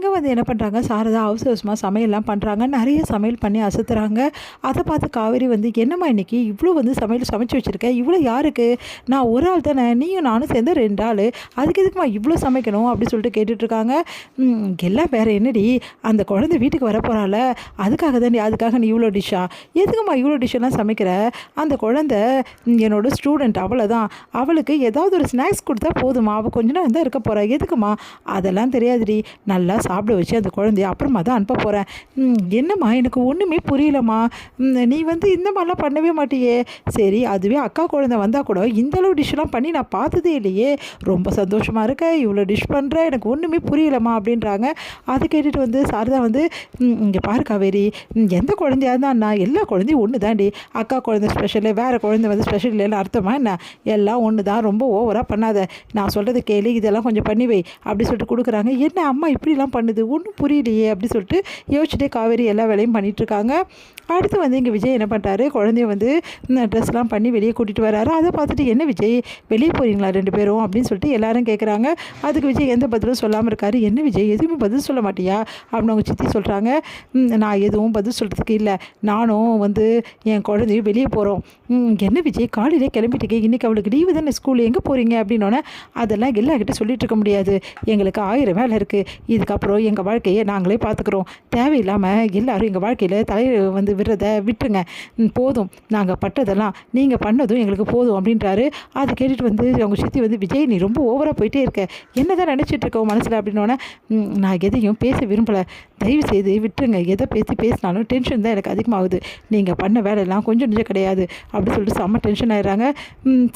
இங்கே வந்து என்ன பண்ணுறாங்க, சாரதா அவசர அவசரமாக சமையல்லாம் பண்ணுறாங்க. நிறைய சமையல் பண்ணி அசத்துறாங்க. அதை பார்த்து காவேரி வந்து, என்னம்மா இன்னைக்கு இவ்வளோ வந்து சமையல் சமைச்சு வச்சுருக்கேன், இவ்வளோ யாருக்கு? நான் ஒரு ஆள் தானே, நீயும் நானும் சேர்ந்து 2 ஆள், அதுக்கு எதுக்குமா இவ்வளோ சமைக்கணும் அப்படின்னு சொல்லிட்டு கேட்டுட்ருக்காங்க. எல்லாம் வேறு என்னடி, அந்த குழந்தை வீட்டுக்கு வர போகிறாள், அதுக்காக தான் அதுக்காக நீ இவ்வளோ டிஷ்ஷா, எதுக்குமா இவ்வளோ டிஷ்ஷெல்லாம் சமைக்கிற? அந்த குழந்தை என்னோட ஸ்டூடெண்ட், அவ்வளோதான், அவளுக்கு ஏதாவது ஒரு ஸ்நாக்ஸ் கொடுத்தா போதுமா, அவள் கொஞ்ச நேரம் தான் இருக்க போகிறா, எதுக்குமா? அதெல்லாம் தெரியாதுடி, நல்லா சாப்பிட வச்சு அந்த குழந்தைய அப்புறமா தான் அனுப்ப போகிறேன். என்னம்மா எனக்கு ஒன்றுமே புரியலம்மா, நீ வந்து இந்த மாதிரிலாம் பண்ணவே மாட்டியே. சரி, அதுவே அக்கா குழந்தை வந்தால் கூட இந்தளவு டிஷ்ஷெலாம் பண்ணி நான் பார்த்ததே இல்லையே, ரொம்ப சந்தோஷமாக இருக்க, இவ்வளோ டிஷ் பண்ணுற, எனக்கு ஒன்றுமே புரியலம்மா அப்படின்றாங்க. அதை கேட்டுட்டு வந்து சாரதா வந்து, இங்கே பாரு காவேரி, எந்த குழந்தையாக இருந்தால் நான் எல்லா குழந்தையும் ஒன்று தாண்டி, அக்கா குழந்தை ஸ்பெஷலு, வேறு குழந்தை வந்து ஸ்பெஷல் இல்லைன்னு அர்த்தமா என்ன? எல்லாம் ஒன்று தான், ரொம்ப ஓவராக பண்ணாத, நான் சொல்கிறது கேளு, இதெல்லாம் கொஞ்சம் பண்ணி வை அப்படி சொல்லிட்டு கொடுக்குறாங்க. என்ன அம்மா இப்படிலாம் பண்ணுது, ஒன்றும் புரியலையே அப்படி சொல்லிட்டு யோசிச்சுட்டே காவேரி எல்லா வேலையும் பண்ணிகிட்ருக்காங்க. அடுத்து வந்து இங்கே விஜய் என்ன பண்ணுறாரு, குழந்தைய வந்து ட்ரெஸ்லாம் பண்ணி வெளியே கூட்டிகிட்டு வராரு. அதை பார்த்துட்டு, என்ன விஜய் வெளியே போகிறீங்களா 2 பேரும் அப்படின்னு சொல்லிட்டு எல்லாரும் கேட்குறாங்க. அதுக்கு விஜய் எந்த பதிலும் சொல்லாமல் இருக்காரு. என்ன விஜய் எதுவுமே பதில் சொல்ல மாட்டியா அப்படின்னு அவங்க சித்தி சொல்கிறாங்க. நான் எதுவும் பதில் சொல்கிறதுக்கு இல்லை, நானும் வந்து என் குழந்தையும் வெளியே போகிறோம். என்ன விஜய் காலையிலே கிளம்பிட்டீங்க, இன்றைக்கி அவளுக்கு லீவு தானே, ஸ்கூல் எங்கே போகிறீங்க அப்படின்னோடனே, அதெல்லாம் எல்லார்கிட்ட சொல்லிட்டு இருக்க முடியாது, எங்களுக்கு 1000 வேலை இருக்குது, இதுக்கப்புறம் எங்கள் வாழ்க்கையை நாங்களே பார்த்துக்குறோம், தேவையில்லாமல் எல்லோரும் எங்கள் வாழ்க்கையில் தலையை வந்து விடுறத விட்டுருங்க, போதும், நாங்கள் பட்டதெல்லாம் நீங்கள் பண்ணதும் எங்களுக்கு போதும் அப்படின்றாரு. அதை கேட்டுட்டு வந்து அவங்க சித்தி வந்து, விஜய் நீ ரொம்ப ஓவராக போயிட்டே இருக்க, என்ன தான் நினச்சிட்டு இருக்கோம் மனசில் அப்படின்னோடனே, நான் எதையும் பேச விரும்பலை, தயவு செய்து விட்டுருங்க, எதை பேசினாலும் டென்ஷன் தான் எனக்கு அதிகமாகுது, நீங்கள் பண்ண வேலையெல்லாம் கொஞ்சம் நெஞ்சம் கிடையாது அப்படி சொல்லிட்டு செம்ம டென்ஷன் ஆகிடுறாங்க.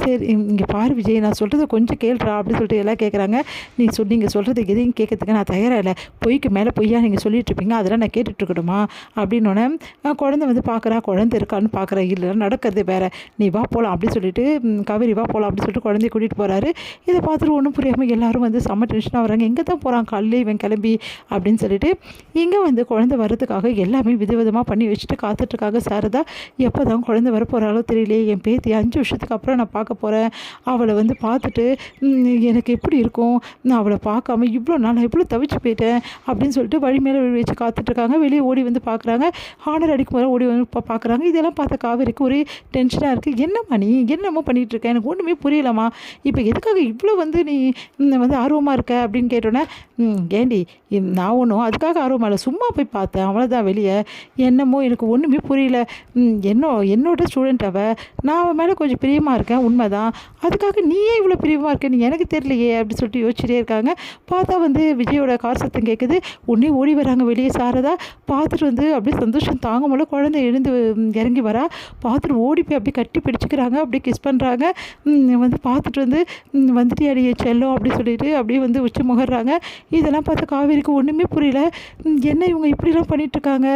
சரி இங்கே பாரு விஜய், நான் சொல்கிறத கொஞ்சம் கேள்றா அப்படின்னு சொல்லிட்டு எல்லாம் கேட்குறாங்க. நீங்கள் சொல்கிறது எதையும் கேட்கறதுக்கு நான் தயாராக இல்லை, பொய்க்கு மேலே பொய்யா நீங்கள் சொல்லிட்டு இருப்பீங்க, அதெல்லாம் நான் கேட்டுட்ருக்கணுமா அப்படின்னோடனே, குழந்தை வந்து பார்க்குறா, குழந்தை இருக்கான்னு பார்க்குறா, இல்லை நடக்கிறது வேறு, நீ வா போகலாம் அப்படின்னு சொல்லிட்டு, காவேரி வா போகலாம் அப்படின்னு சொல்லிட்டு குழந்தைய கூட்டிகிட்டு போகிறாரு. இதை பார்த்துட்டு ஒன்றும் புரியாமல் எல்லாரும் வந்து செம்ம டென்ஷனாக வராங்க. எங்கே தான் போகிறான் காலையில் இவன் கிளம்பி அப்படின்னு சொல்லிட்டு, இங்கே வந்து குழந்தை வர்றதுக்காக எல்லாமே விதவிதமாக பண்ணி வச்சுட்டு காத்துட்ருக்காங்க. சாரதா எப்போ தான் குழந்தை வர போகிறாலோ தெரியலையே, என் பேத்தி 5 வருஷத்துக்கு அப்புறம் நான் பார்க்க போகிறேன், அவளை வந்து பார்த்துட்டு எனக்கு எப்படி இருக்கும், நான் அவளை பார்க்காம இவ்வளோ நாள் எவ்வளோ தவிச்சு போயிட்டேன் அப்படின்னு சொல்லிட்டு வழி மேலே வச்சு காத்துட்ருக்காங்க. வெளியே ஓடி வந்து பார்க்குறாங்க, ஹானர் அடிக்கும் போது ஓடி வந்து பார்க்குறாங்க. இதெல்லாம் பார்த்த காவேரிக்கு ஒரே டென்ஷனாக இருக்குது. என்னம்மா நீ என்னமோ பண்ணிகிட்ருக்க, எனக்கு ஒன்றுமே புரியலம்மா, இப்போ எதுக்காக இவ்வளோ வந்து நீ வந்து ஆர்வமாக இருக்க அப்படின்னு கேட்டோன்னே, ஏண்டி நான் ஒன்றும் அதுக்காக ஆர்வமாக இல்லை, சும்மா போய் பார்த்தேன் அவ்வளோதான், வெளியே என்னமோ எனக்கு ஒன்றுமே புரியல, என்னோட ஸ்டூடெண்ட் நான் அவன் மேலே கொஞ்சம் பிரியமாக இருக்கேன், உண்மைதான், அதுக்காக நீயே இவ்வளோ பிரியமாக இருக்கேன்னு எனக்கு தெரியலையே அப்படி சொல்லிட்டு யோசிச்சுட்டே இருக்காங்க. பார்த்தா வந்து விஜயோட கார் சத்தம் கேட்குது. உடனே ஓடி வராங்க வெளியே. சாரதா பார்த்துட்டு வந்து அப்படியே சந்தோஷம் தாங்க முடியல, குழந்தை எழுந்து இறங்கி வரா. பார்த்துட்டு ஓடி போய் அப்படியே கட்டி பிடிச்சிக்கிறாங்க, அப்படியே கிஸ் பண்ணுறாங்க. வந்து பார்த்துட்டு வந்து வந்துட்டு அடி செல்லும் அப்படி சொல்லிட்டு அப்படியே வந்து உச்சி முகர்றாங்க. இதெல்லாம் பார்த்து காவேரிக்கு ஒன்றுமே புரியல. என்ன இவங்க இப்படிலாம் பண்ணிகிட்ருக்காங்க,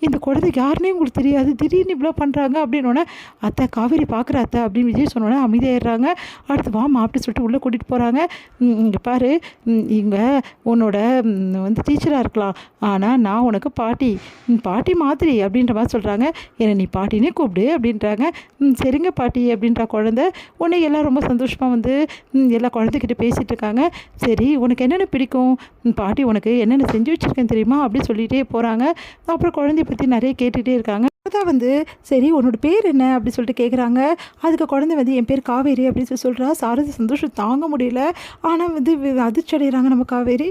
இந்த குழந்தைக்கு யாருன்னே உங்களுக்கு தெரியாது, திடீர்னு இப்படிலாம் பண்ணுறாங்க அப்படின்னோடனே, அத்தை காவேரி பார்க்குற அத்தை அப்படின்னு விஜய் சொன்னோன்னே அமைதியாகிடுறாங்க. அடுத்து வாமா அப்படின்னு சொல்லிட்டு உள்ளே கூட்டிகிட்டு போகிறாங்க. இங்கே பாரு, இங்கே உன்னோட வந்து டீச்சராக இருக்கலாம், ஆனால் நான் உனக்கு பாட்டி மாதிரி அப்படின்ற மாதிரி சொல்கிறாங்க. என்னை நீ பாட்டினே கூப்பிடு அப்படின்றாங்க. சரிங்க பாட்டி அப்படின்ற குழந்தை. உடனே எல்லாம் ரொம்ப சந்தோஷமாக வந்து எல்லா குழந்தைகிட்ட பேசிகிட்டு இருக்காங்க. சரி உனக்கு என்னென்ன பிடிக்கும், பாட்டி உனக்கு என்னென்ன செஞ்சு வச்சுருக்கேன் தெரியுமா அப்படின்னு சொல்லிகிட்டே போகிறாங்க. அப்புறம் குழந்தைய பற்றி நிறைய கேட்டுகிட்டே இருக்காங்க. அதான் வந்து, சரி உன்னோட பேர் என்ன அப்படி சொல்லிட்டு கேட்குறாங்க. அதுக்கு குழந்தை வந்து என் பேர் காவேரி அப்படின்னு சொல்கிறா. சாரதி சந்தோஷம் தாங்க முடியல. ஆனால் வந்து அதிர்ச்சி அடைகிறாங்க நம்ம காவேரி.